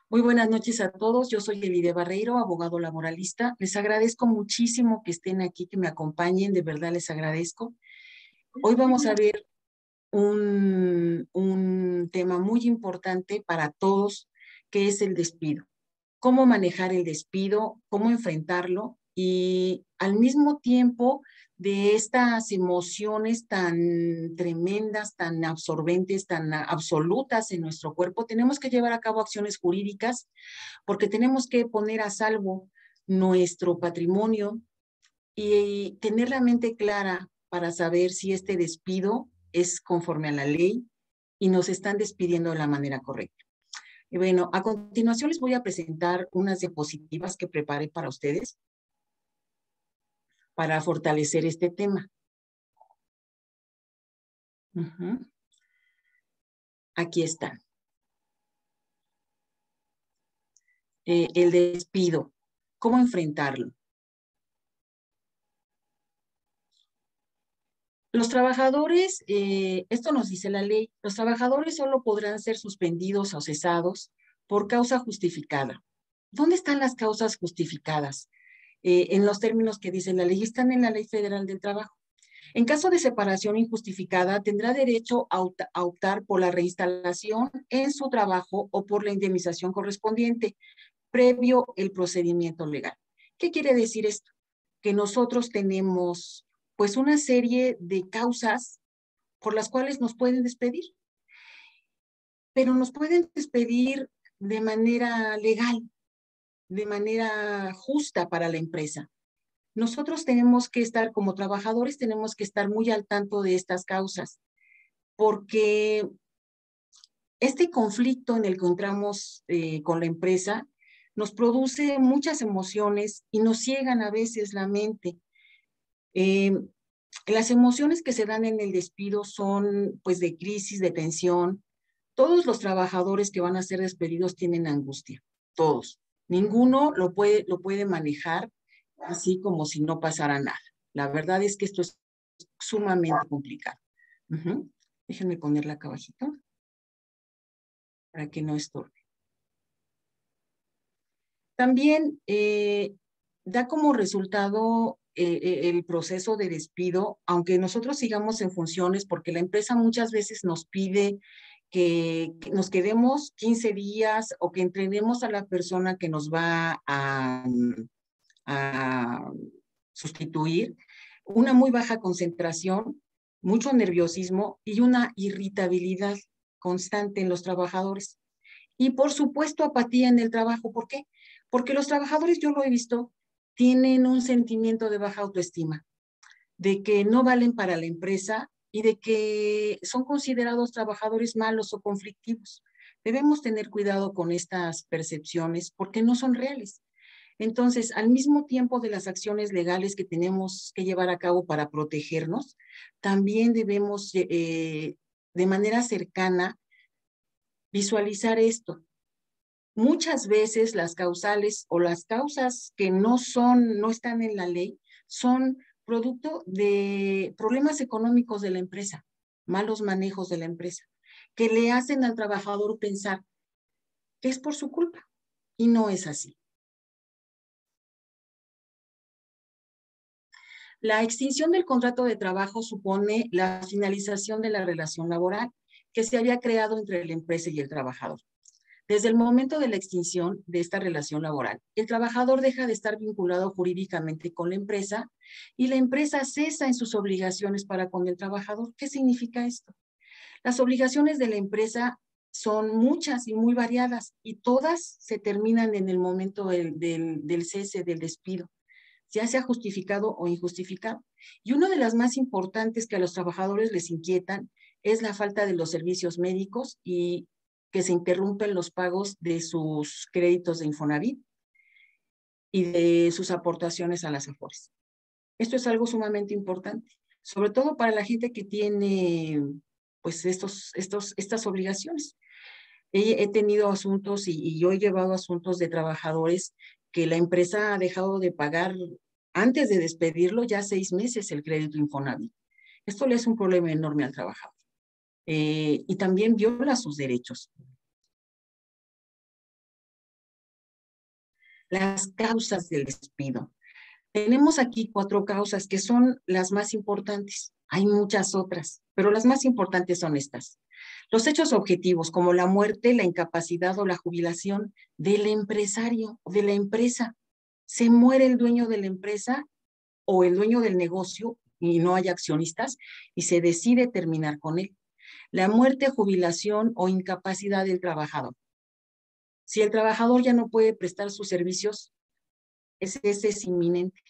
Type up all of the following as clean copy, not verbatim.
Muy buenas noches a todos. Yo soy Elide Barreiro, abogado laboralista. Les agradezco muchísimo que estén aquí, que me acompañen. De verdad les agradezco. Hoy vamos a ver un tema muy importante para todos, que es el despido. Cómo manejar el despido, cómo enfrentarlo y al mismo tiempo de estas emociones tan tremendas, tan absorbentes, tan absolutas en nuestro cuerpo, tenemos que llevar a cabo acciones jurídicas porque tenemos que poner a salvo nuestro patrimonio y tener la mente clara para saber si este despido es conforme a la ley y nos están despidiendo de la manera correcta. Y bueno, a continuación les voy a presentar unas diapositivas que preparé para ustedes para fortalecer este tema. Aquí está. El despido. ¿Cómo enfrentarlo? Los trabajadores, esto nos dice la ley, los trabajadores solo podrán ser suspendidos o cesados por causa justificada. ¿Dónde están las causas justificadas? En los términos que dice la ley, están en la Ley Federal del Trabajo. En caso de separación injustificada, tendrá derecho a optar por la reinstalación en su trabajo o por la indemnización correspondiente, previo el procedimiento legal. ¿Qué quiere decir esto? Que nosotros tenemos pues una serie de causas por las cuales nos pueden despedir, pero nos pueden despedir de manera legal, de manera justa para la empresa. Nosotros tenemos que estar, como trabajadores, tenemos que estar muy al tanto de estas causas, porque este conflicto en el que entramos con la empresa nos produce muchas emociones y nos ciegan a veces la mente. Eh, las emociones que se dan en el despido son pues de crisis, de tensión. Todos los trabajadores que van a ser despedidos tienen angustia, todos. Ninguno lo puede manejar así como si no pasara nada. La verdad es que esto es sumamente complicado. Déjenme ponerla acá abajito para que no estorbe. También da como resultado el proceso de despido, aunque nosotros sigamos en funciones, porque la empresa muchas veces nos pide que nos quedemos 15 días o que entrenemos a la persona que nos va a sustituir, una muy baja concentración, mucho nerviosismo y una irritabilidad constante en los trabajadores. Y por supuesto apatía en el trabajo. ¿Por qué? Porque los trabajadores, yo lo he visto, tienen un sentimiento de baja autoestima, de que no valen para la empresa y de que son considerados trabajadores malos o conflictivos. Debemos tener cuidado con estas percepciones porque no son reales. Entonces, al mismo tiempo de las acciones legales que tenemos que llevar a cabo para protegernos, también debemos de manera cercana visualizar esto. Muchas veces las causales o las causas que no están en la ley, son producto de problemas económicos de la empresa, malos manejos de la empresa, que le hacen al trabajador pensar que es por su culpa y no es así. La extinción del contrato de trabajo supone la finalización de la relación laboral que se había creado entre la empresa y el trabajador. Desde el momento de la extinción de esta relación laboral, el trabajador deja de estar vinculado jurídicamente con la empresa y la empresa cesa en sus obligaciones para con el trabajador. ¿Qué significa esto? Las obligaciones de la empresa son muchas y muy variadas y todas se terminan en el momento del cese, del despido, ya sea justificado o injustificado. Y una de las más importantes que a los trabajadores les inquietan es la falta de los servicios médicos y que se interrumpen los pagos de sus créditos de Infonavit y de sus aportaciones a las AFORES. Esto es algo sumamente importante, sobre todo para la gente que tiene pues estas obligaciones. He tenido asuntos y yo he llevado asuntos de trabajadores que la empresa ha dejado de pagar antes de despedirlo ya 6 meses el crédito Infonavit. Esto le es un problema enorme al trabajador y también viola sus derechos. las causas del despido. Tenemos aquí 4 causas que son las más importantes. Hay muchas otras, pero las más importantes son estas. Los hechos objetivos, como la muerte, la incapacidad o la jubilación del empresario o de la empresa. Se muere el dueño de la empresa o el dueño del negocio y no hay accionistas y se decide terminar con él. La muerte, jubilación o incapacidad del trabajador. Si el trabajador ya no puede prestar sus servicios, ese es inminente.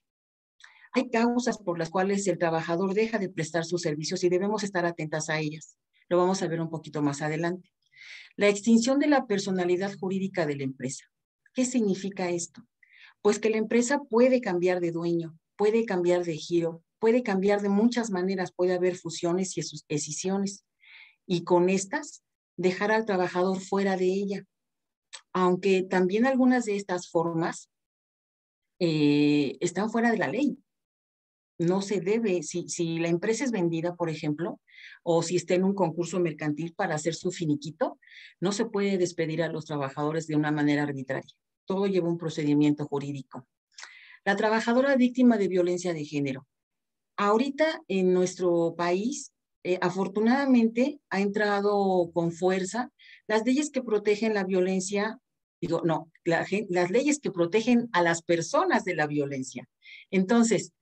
Hay causas por las cuales el trabajador deja de prestar sus servicios y debemos estar atentas a ellas. Lo vamos a ver un poquito más adelante. La extinción de la personalidad jurídica de la empresa. ¿Qué significa esto? Pues que la empresa puede cambiar de dueño, puede cambiar de giro, puede cambiar de muchas maneras, puede haber fusiones y escisiones. Y con estas, dejar al trabajador fuera de ella. Aunque también algunas de estas formas están fuera de la ley. No se debe, si la empresa es vendida, por ejemplo, o si está en un concurso mercantil para hacer su finiquito, no se puede despedir a los trabajadores de una manera arbitraria. Todo lleva un procedimiento jurídico. La trabajadora víctima de violencia de género. Ahorita en nuestro país, afortunadamente, ha entrado con fuerza las leyes que protegen la violencia, las leyes que protegen a las personas de la violencia. Entonces,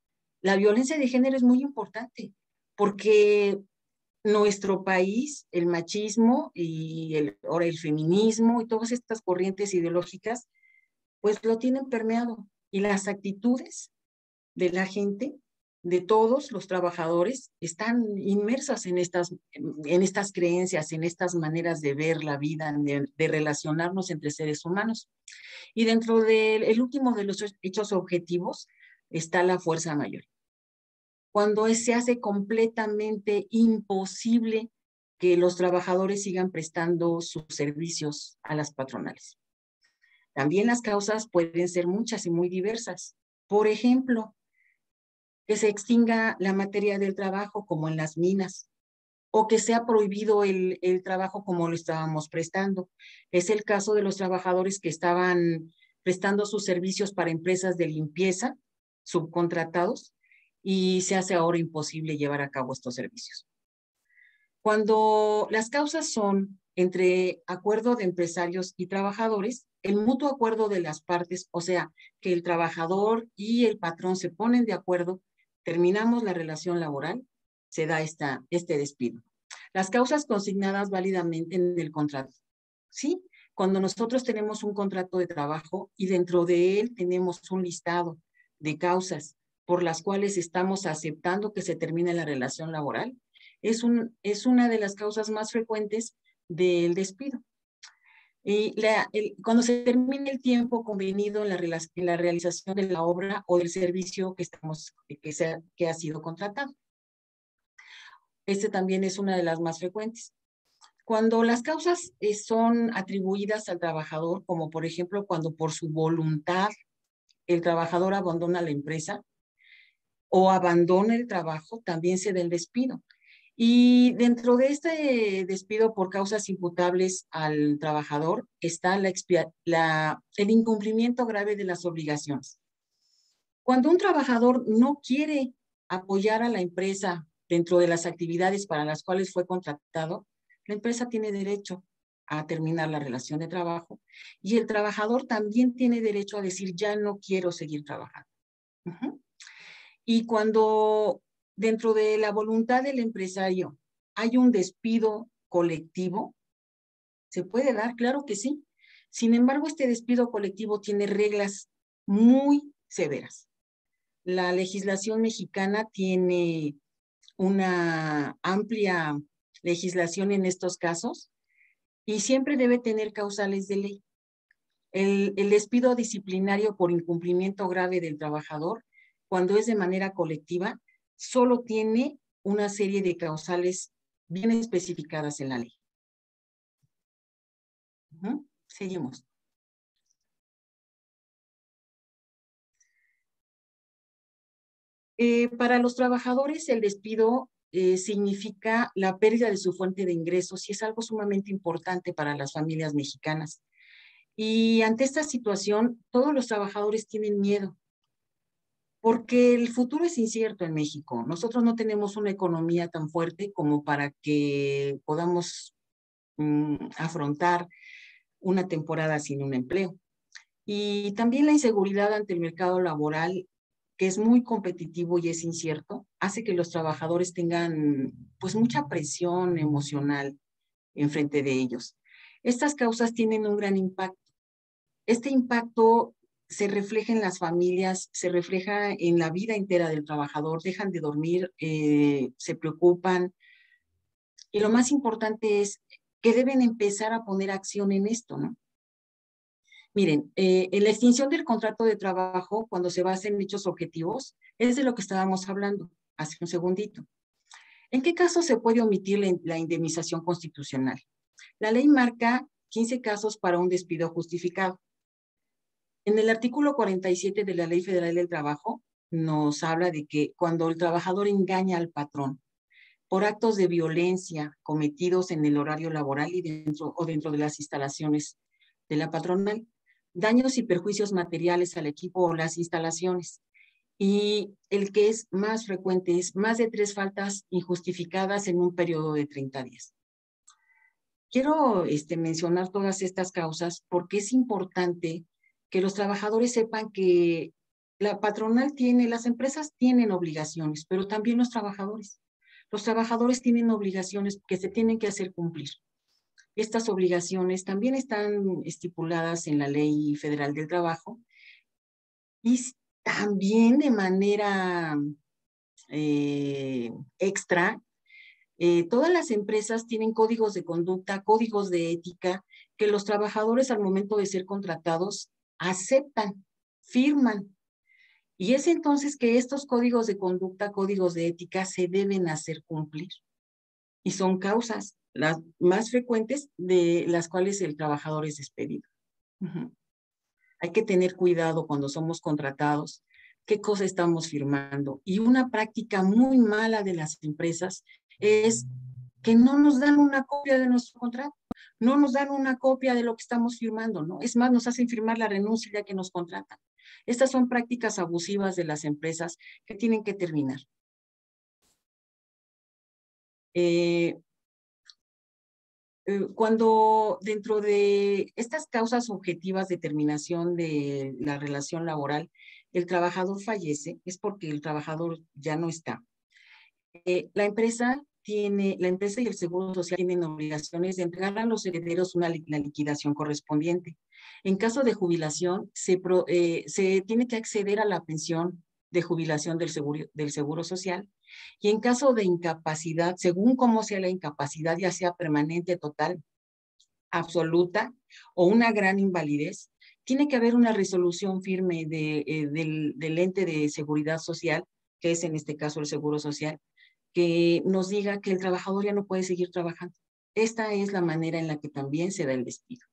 la violencia de género es muy importante porque nuestro país, el machismo y ahora el feminismo y todas estas corrientes ideológicas, pues lo tienen permeado. Y las actitudes de la gente, de todos los trabajadores, están inmersas en estas creencias, en estas maneras de ver la vida, de relacionarnos entre seres humanos. Y dentro del último de los hechos objetivos está la fuerza mayor. Cuando se hace completamente imposible que los trabajadores sigan prestando sus servicios a las patronales. También las causas pueden ser muchas y muy diversas. Por ejemplo, que se extinga la materia del trabajo como en las minas, o que sea prohibido el trabajo como lo estábamos prestando. Es el caso de los trabajadores que estaban prestando sus servicios para empresas de limpieza, subcontratados, y se hace ahora imposible llevar a cabo estos servicios. Cuando las causas son entre acuerdo de empresarios y trabajadores, el mutuo acuerdo de las partes, o sea, que el trabajador y el patrón se ponen de acuerdo, terminamos la relación laboral, se da este despido. Las causas consignadas válidamente en el contrato. ¿Sí? Cuando nosotros tenemos un contrato de trabajo y dentro de él tenemos un listado de causas por las cuales estamos aceptando que se termine la relación laboral, es una de las causas más frecuentes del despido. Y cuando se termine el tiempo convenido en la realización de la obra o del servicio que ha sido contratado. Este también es una de las más frecuentes. Cuando las causas son atribuidas al trabajador, como por ejemplo cuando por su voluntad el trabajador abandona la empresa o abandona el trabajo, también se da el despido. Y dentro de este despido por causas imputables al trabajador está el incumplimiento grave de las obligaciones. Cuando un trabajador no quiere apoyar a la empresa dentro de las actividades para las cuales fue contratado, la empresa tiene derecho a terminar la relación de trabajo y el trabajador también tiene derecho a decir ya no quiero seguir trabajando. Y cuando dentro de la voluntad del empresario hay un despido colectivo, ¿se puede dar? Claro que sí. Sin embargo, este despido colectivo tiene reglas muy severas. La legislación mexicana tiene una amplia legislación en estos casos y siempre debe tener causales de ley. El despido disciplinario por incumplimiento grave del trabajador, cuando es de manera colectiva, solo tiene una serie de causales bien especificadas en la ley. Seguimos. Para los trabajadores, el despido significa la pérdida de su fuente de ingresos y es algo sumamente importante para las familias mexicanas. Y ante esta situación, todos los trabajadores tienen miedo, porque el futuro es incierto en México. Nosotros no tenemos una economía tan fuerte como para que podamos afrontar una temporada sin un empleo. Y también la inseguridad ante el mercado laboral, que es muy competitivo y es incierto, hace que los trabajadores tengan pues mucha presión emocional enfrente de ellos. Estas causas tienen un gran impacto. Este impacto se refleja en las familias, se refleja en la vida entera del trabajador, dejan de dormir, se preocupan. Y lo más importante es que deben empezar a poner acción en esto, ¿no? Miren, en la extinción del contrato de trabajo, cuando se basa en dichos objetivos, es de lo que estábamos hablando hace un segundito. ¿En qué caso se puede omitir la indemnización constitucional? La ley marca 15 casos para un despido justificado. En el artículo 47 de la Ley Federal del Trabajo nos habla de que cuando el trabajador engaña al patrón por actos de violencia cometidos en el horario laboral y dentro de las instalaciones de la patronal, daños y perjuicios materiales al equipo o las instalaciones. Y el que es más frecuente es más de 3 faltas injustificadas en un periodo de 30 días. Quiero mencionar todas estas causas porque es importante que los trabajadores sepan que la patronal tiene, las empresas tienen obligaciones, pero también los trabajadores. Los trabajadores tienen obligaciones que se tienen que hacer cumplir. Estas obligaciones también están estipuladas en la Ley Federal del Trabajo y también de manera extra, todas las empresas tienen códigos de conducta, códigos de ética que los trabajadores al momento de ser contratados aceptan, firman. Y es entonces que estos códigos de conducta, códigos de ética se deben hacer cumplir. Y son causas las más frecuentes de las cuales el trabajador es despedido. Hay que tener cuidado cuando somos contratados, qué cosa estamos firmando. Y una práctica muy mala de las empresas es que no nos dan una copia de nuestro contrato, no nos dan una copia de lo que estamos firmando, ¿no? Es más, nos hacen firmar la renuncia ya que nos contratan. Estas son prácticas abusivas de las empresas que tienen que terminar. Cuando dentro de estas causas objetivas de terminación de la relación laboral, el trabajador fallece, es porque el trabajador ya no está. La empresa y el Seguro Social tienen obligaciones de entregar a los herederos la liquidación correspondiente. En caso de jubilación, se tiene que acceder a la pensión de jubilación del seguro Social, y en caso de incapacidad, según cómo sea la incapacidad, ya sea permanente, total, absoluta o una gran invalidez, tiene que haber una resolución firme del ente de seguridad social, que es en este caso el Seguro Social, que nos diga que el trabajador ya no puede seguir trabajando. Esta es la manera en la que también se da el despido.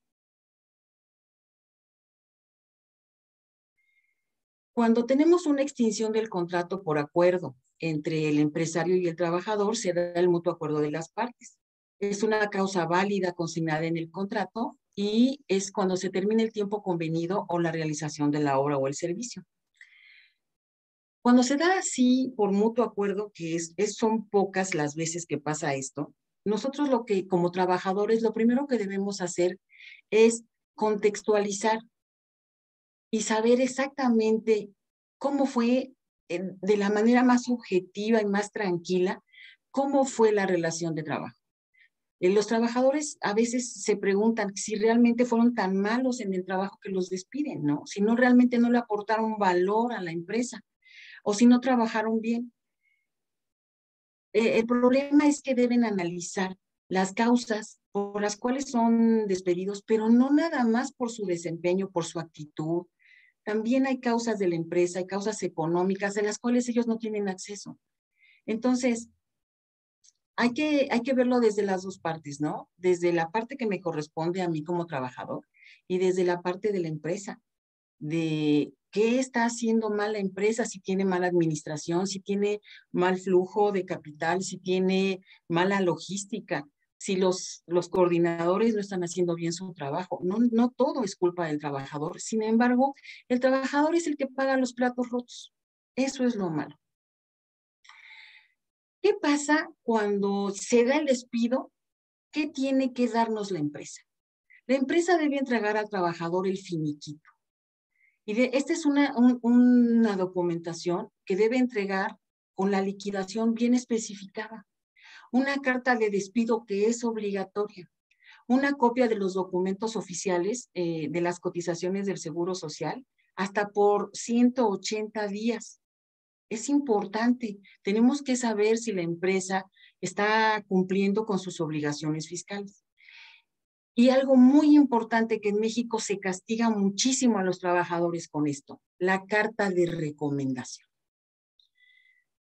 Cuando tenemos una extinción del contrato por acuerdo entre el empresario y el trabajador, se da el mutuo acuerdo de las partes. Es una causa válida consignada en el contrato y es cuando se termina el tiempo convenido o la realización de la obra o el servicio. Cuando se da así por mutuo acuerdo, que son pocas las veces que pasa esto, nosotros como trabajadores, lo primero que debemos hacer es contextualizar y saber exactamente cómo fue, de la manera más subjetiva y más tranquila, cómo fue la relación de trabajo. Los trabajadores a veces se preguntan si realmente fueron tan malos en el trabajo que los despiden, ¿no? Si no realmente no le aportaron valor a la empresa o si no trabajaron bien. El problema es que deben analizar las causas por las cuales son despedidos, pero no nada más por su desempeño, por su actitud. También hay causas de la empresa, hay causas económicas de las cuales ellos no tienen acceso. Entonces, hay que verlo desde las dos partes, ¿no? Desde la parte que me corresponde a mí como trabajador y desde la parte de la empresa, de qué está haciendo mal la empresa, si tiene mala administración, si tiene mal flujo de capital, si tiene mala logística. si los coordinadores no están haciendo bien su trabajo. No, no todo es culpa del trabajador. Sin embargo, el trabajador es el que paga los platos rotos. Eso es lo malo. ¿Qué pasa cuando se da el despido? ¿Qué tiene que darnos la empresa? La empresa debe entregar al trabajador el finiquito. Esta es una documentación que debe entregar con la liquidación bien especificada. Una carta de despido que es obligatoria. Una copia de los documentos oficiales de las cotizaciones del Seguro Social hasta por 180 días. Es importante. Tenemos que saber si la empresa está cumpliendo con sus obligaciones fiscales. Y algo muy importante que en México se castiga muchísimo a los trabajadores con esto, la carta de recomendación.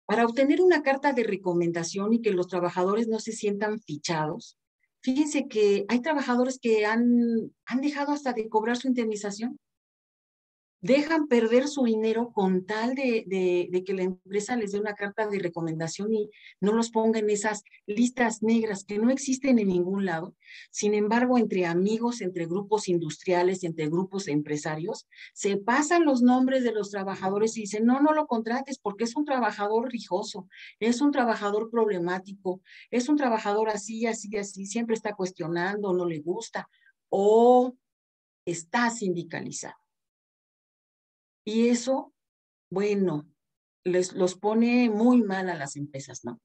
Para obtener una carta de recomendación y que los trabajadores no se sientan fichados, fíjense que hay trabajadores que han dejado hasta de cobrar su indemnización. Dejan perder su dinero con tal de que la empresa les dé una carta de recomendación y no los ponga en esas listas negras que no existen en ningún lado. Sin embargo, entre amigos, entre grupos industriales, entre grupos empresarios, se pasan los nombres de los trabajadores y dicen, no, no lo contrates porque es un trabajador rijoso, es un trabajador problemático, es un trabajador así, así, así, siempre está cuestionando, no le gusta o está sindicalizado. Y eso, bueno, los pone muy mal a las empresas, ¿no?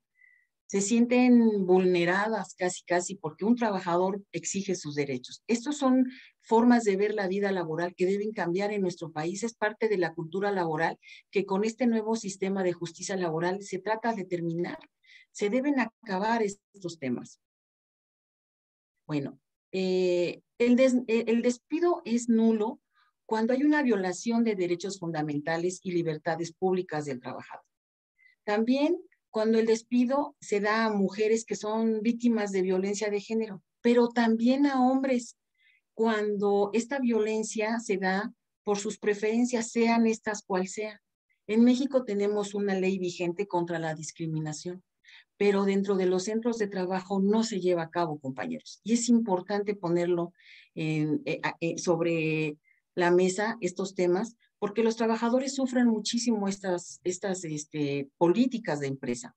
Se sienten vulneradas casi, casi porque un trabajador exige sus derechos. Estas son formas de ver la vida laboral que deben cambiar en nuestro país. Es parte de la cultura laboral que con este nuevo sistema de justicia laboral se trata de terminar. Se deben acabar estos temas. Bueno, el despido es nulo cuando hay una violación de derechos fundamentales y libertades públicas del trabajador. También cuando el despido se da a mujeres que son víctimas de violencia de género, pero también a hombres cuando esta violencia se da por sus preferencias, sean estas cual sea. En México tenemos una ley vigente contra la discriminación, pero dentro de los centros de trabajo no se lleva a cabo, compañeros. Y es importante ponerlo sobre la mesa, estos temas, porque los trabajadores sufren muchísimo estas políticas de empresa.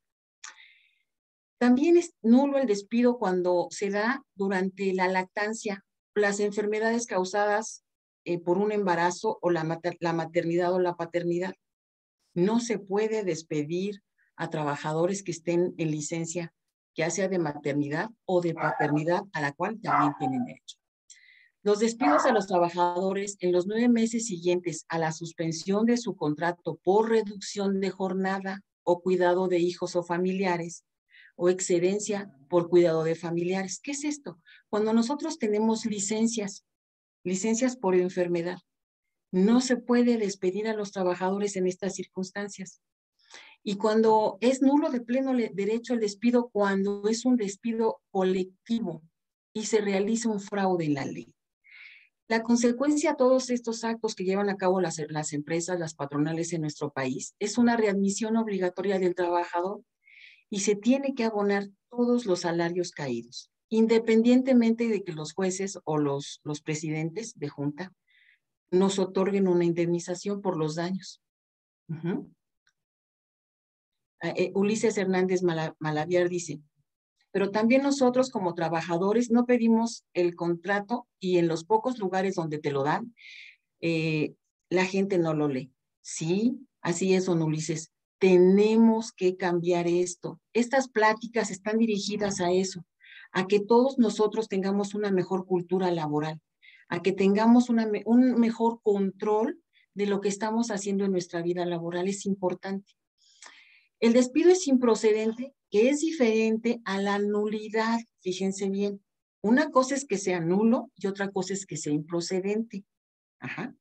También es nulo el despido cuando se da durante la lactancia, las enfermedades causadas por un embarazo o la maternidad o la paternidad. No se puede despedir a trabajadores que estén en licencia, ya sea de maternidad o de paternidad, a la cual también tienen derecho. Los despidos a los trabajadores en los 9 meses siguientes a la suspensión de su contrato por reducción de jornada o cuidado de hijos o familiares, o excedencia por cuidado de familiares. ¿Qué es esto? Cuando nosotros tenemos licencias por enfermedad, no se puede despedir a los trabajadores en estas circunstancias. Y cuando es nulo de pleno derecho el despido, cuando es un despido colectivo y se realiza un fraude en la ley. La consecuencia a todos estos actos que llevan a cabo las empresas, las patronales en nuestro país, es una readmisión obligatoria del trabajador y se tiene que abonar todos los salarios caídos, independientemente de que los jueces o los presidentes de junta nos otorguen una indemnización por los daños. Ulises Hernández Malaviar dice, pero también nosotros como trabajadores no pedimos el contrato y en los pocos lugares donde te lo dan, la gente no lo lee. Sí, así es, don Ulises. Tenemos que cambiar esto. Estas pláticas están dirigidas a eso, a que todos nosotros tengamos una mejor cultura laboral, a que tengamos un mejor control de lo que estamos haciendo en nuestra vida laboral. Es importante. El despido es improcedente, que es diferente a la nulidad. Fíjense bien. Una cosa es que sea nulo y otra cosa es que sea improcedente. Ajá.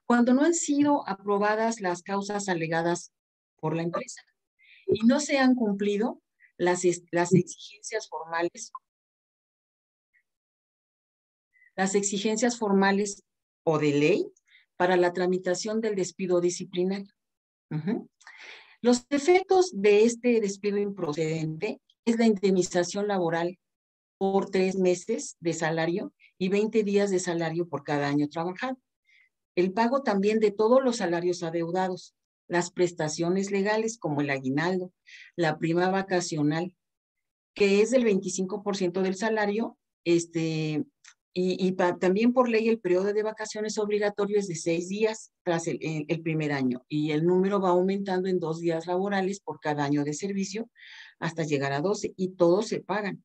Cuando no han sido aprobadas las causas alegadas por la empresa y no se han cumplido las exigencias formales o de ley para la tramitación del despido disciplinario. Los efectos de este despido improcedente es la indemnización laboral por 3 meses de salario y 20 días de salario por cada año trabajado. El pago también de todos los salarios adeudados, las prestaciones legales como el aguinaldo, la prima vacacional, que es del 25% del salario, también por ley el periodo de vacaciones obligatorio es de 6 días tras el primer año y el número va aumentando en 2 días laborales por cada año de servicio hasta llegar a 12 y todos se pagan.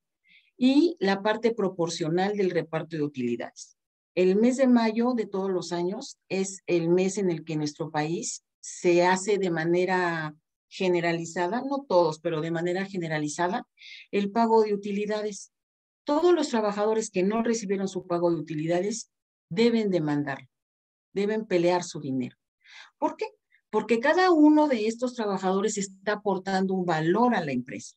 Y la parte proporcional del reparto de utilidades. El mes de mayo de todos los años es el mes en el que en nuestro país se hace de manera generalizada, no todos, pero de manera generalizada, el pago de utilidades. Todos los trabajadores que no recibieron su pago de utilidades deben demandarlo, deben pelear su dinero. ¿Por qué? Porque cada uno de estos trabajadores está aportando un valor a la empresa.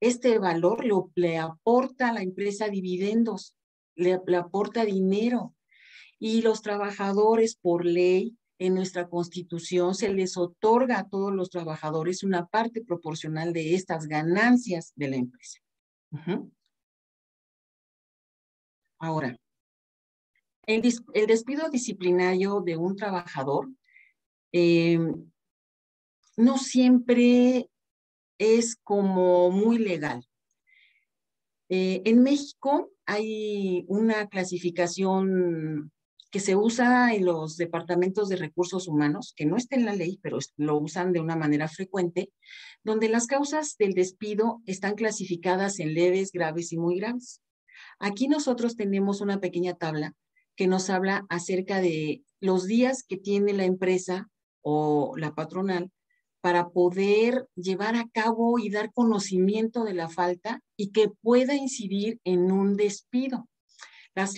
Este valor le aporta a la empresa dividendos, le aporta dinero. Y los trabajadores, por ley, en nuestra Constitución, se les otorga a todos los trabajadores una parte proporcional de estas ganancias de la empresa. Ahora, el despido disciplinario de un trabajador no siempre es como muy legal. En México hay una clasificación que se usa en los departamentos de recursos humanos, que no está en la ley, pero lo usan de una manera frecuente, donde las causas del despido están clasificadas en leves, graves y muy graves. Aquí nosotros tenemos una pequeña tabla que nos habla acerca de los días que tiene la empresa o la patronal para poder llevar a cabo y dar conocimiento de la falta y que pueda incidir en un despido. Las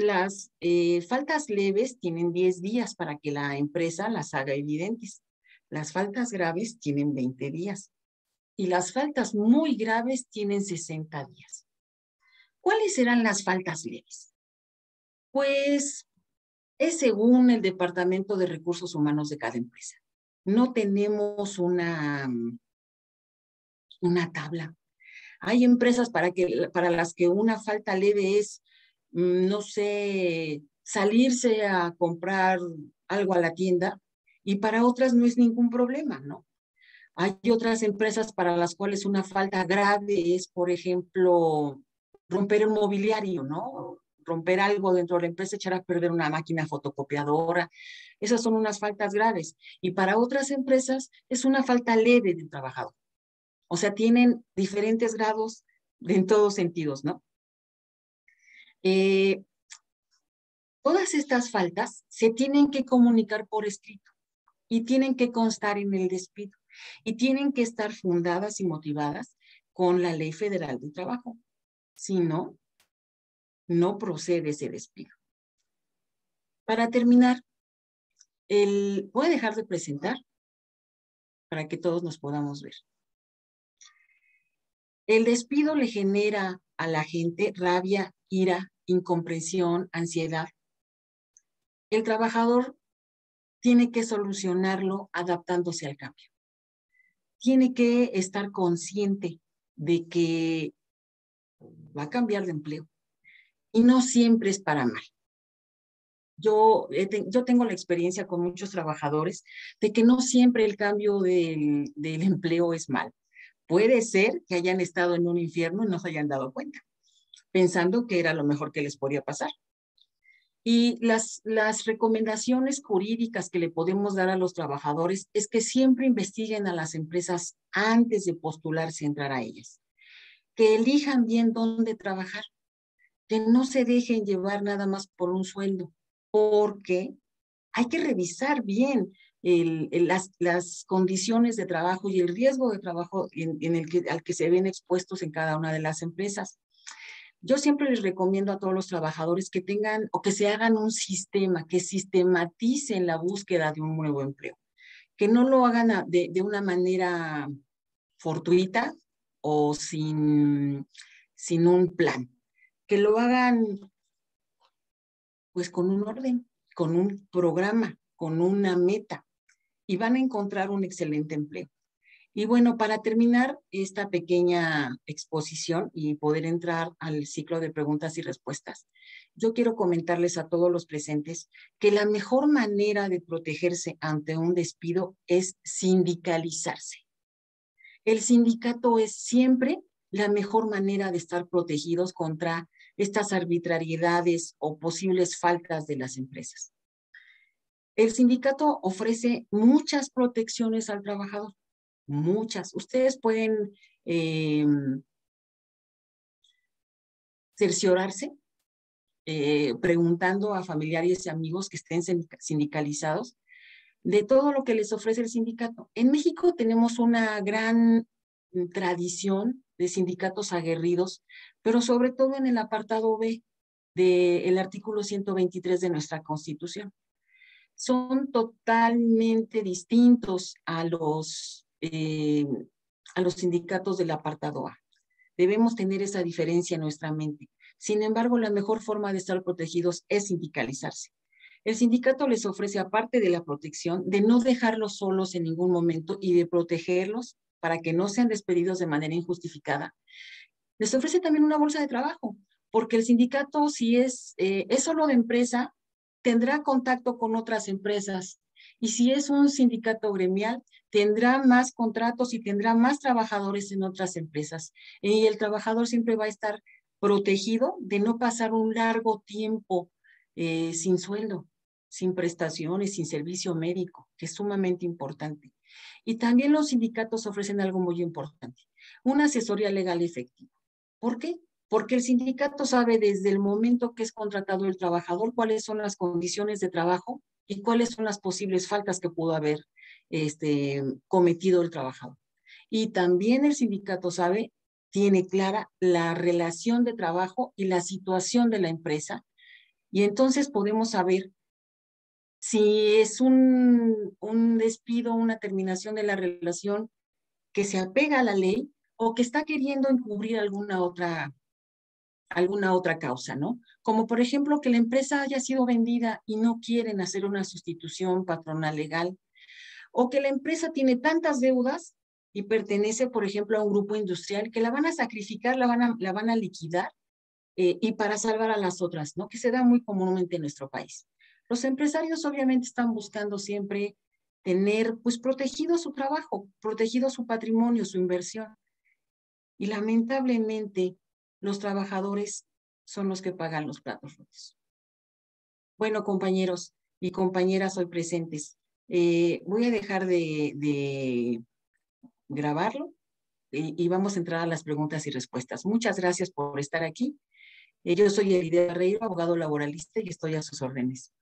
faltas leves tienen 10 días para que la empresa las haga evidentes. Las faltas graves tienen 20 días y las faltas muy graves tienen 60 días. ¿Cuáles serán las faltas leves? Pues es según el Departamento de Recursos Humanos de cada empresa. No tenemos una tabla. Hay empresas para las que una falta leve es, no sé, salirse a comprar algo a la tienda y para otras no es ningún problema, ¿no? Hay otras empresas para las cuales una falta grave es, por ejemplo, romper el mobiliario, ¿no? Romper algo dentro de la empresa, echar a perder una máquina fotocopiadora. Esas son unas faltas graves. Y para otras empresas es una falta leve del trabajador. O sea, tienen diferentes grados en todos sentidos, ¿no? Todas estas faltas se tienen que comunicar por escrito y tienen que constar en el despido y tienen que estar fundadas y motivadas con la Ley Federal del Trabajo. Si no, no procede ese despido. Para terminar, voy a dejar de presentar para que todos nos podamos ver. El despido le genera a la gente rabia, ira, incomprensión, ansiedad. El trabajador tiene que solucionarlo adaptándose al cambio. Tiene que estar consciente de que va a cambiar de empleo y no siempre es para mal. Yo tengo la experiencia con muchos trabajadores de que no siempre el cambio del empleo es mal. Puede ser que hayan estado en un infierno y no se hayan dado cuenta, pensando que era lo mejor que les podía pasar. Y las recomendaciones jurídicas que le podemos dar a los trabajadores es que siempre investiguen a las empresas antes de postularse a entrar a ellas, que elijan bien dónde trabajar, que no se dejen llevar nada más por un sueldo, porque hay que revisar bien las condiciones de trabajo y el riesgo de trabajo al que se ven expuestos en cada una de las empresas. Yo siempre les recomiendo a todos los trabajadores que tengan o que se hagan un sistema, que sistematicen la búsqueda de un nuevo empleo, que no lo hagan de una manera fortuita o sin un plan, que lo hagan pues con un orden, con un programa, con una meta y van a encontrar un excelente empleo. Y bueno, para terminar esta pequeña exposición y poder entrar al ciclo de preguntas y respuestas, yo quiero comentarles a todos los presentes que la mejor manera de protegerse ante un despido es sindicalizarse. El sindicato es siempre la mejor manera de estar protegidos contra estas arbitrariedades o posibles faltas de las empresas. El sindicato ofrece muchas protecciones al trabajador, muchas. Ustedes pueden cerciorarse preguntando a familiares y amigos que estén sindicalizados de todo lo que les ofrece el sindicato. En México tenemos una gran tradición de sindicatos aguerridos, pero sobre todo en el apartado B del artículo 123 de nuestra Constitución. Son totalmente distintos a los sindicatos del apartado A. Debemos tener esa diferencia en nuestra mente. Sin embargo, la mejor forma de estar protegidos es sindicalizarse. El sindicato les ofrece, aparte de la protección, de no dejarlos solos en ningún momento y de protegerlos para que no sean despedidos de manera injustificada. Les ofrece también una bolsa de trabajo, porque el sindicato, si es solo de empresa, tendrá contacto con otras empresas. Y si es un sindicato gremial, tendrá más contratos y tendrá más trabajadores en otras empresas. Y el trabajador siempre va a estar protegido de no pasar un largo tiempo sin sueldo, sin prestaciones, sin servicio médico, que es sumamente importante. Y también los sindicatos ofrecen algo muy importante, una asesoría legal efectiva. ¿Por qué? Porque el sindicato sabe desde el momento que es contratado el trabajador cuáles son las condiciones de trabajo y cuáles son las posibles faltas que pudo haber cometido el trabajador. Y también el sindicato sabe, tiene clara la relación de trabajo y la situación de la empresa, y entonces podemos saber si es un despido, una terminación de la relación que se apega a la ley o que está queriendo encubrir alguna otra causa, ¿no? Como por ejemplo que la empresa haya sido vendida y no quieren hacer una sustitución patronal legal, o que la empresa tiene tantas deudas y pertenece, por ejemplo, a un grupo industrial que la van a sacrificar, la van a liquidar y para salvar a las otras, ¿no? Que se da muy comúnmente en nuestro país. Los empresarios obviamente están buscando siempre tener, pues, protegido su trabajo, protegido su patrimonio, su inversión. Y lamentablemente, los trabajadores son los que pagan los platos rotos. Bueno, compañeros y compañeras hoy presentes, voy a dejar de grabarlo y vamos a entrar a las preguntas y respuestas. Muchas gracias por estar aquí. Yo soy Elida Reiro, abogado laboralista, y estoy a sus órdenes.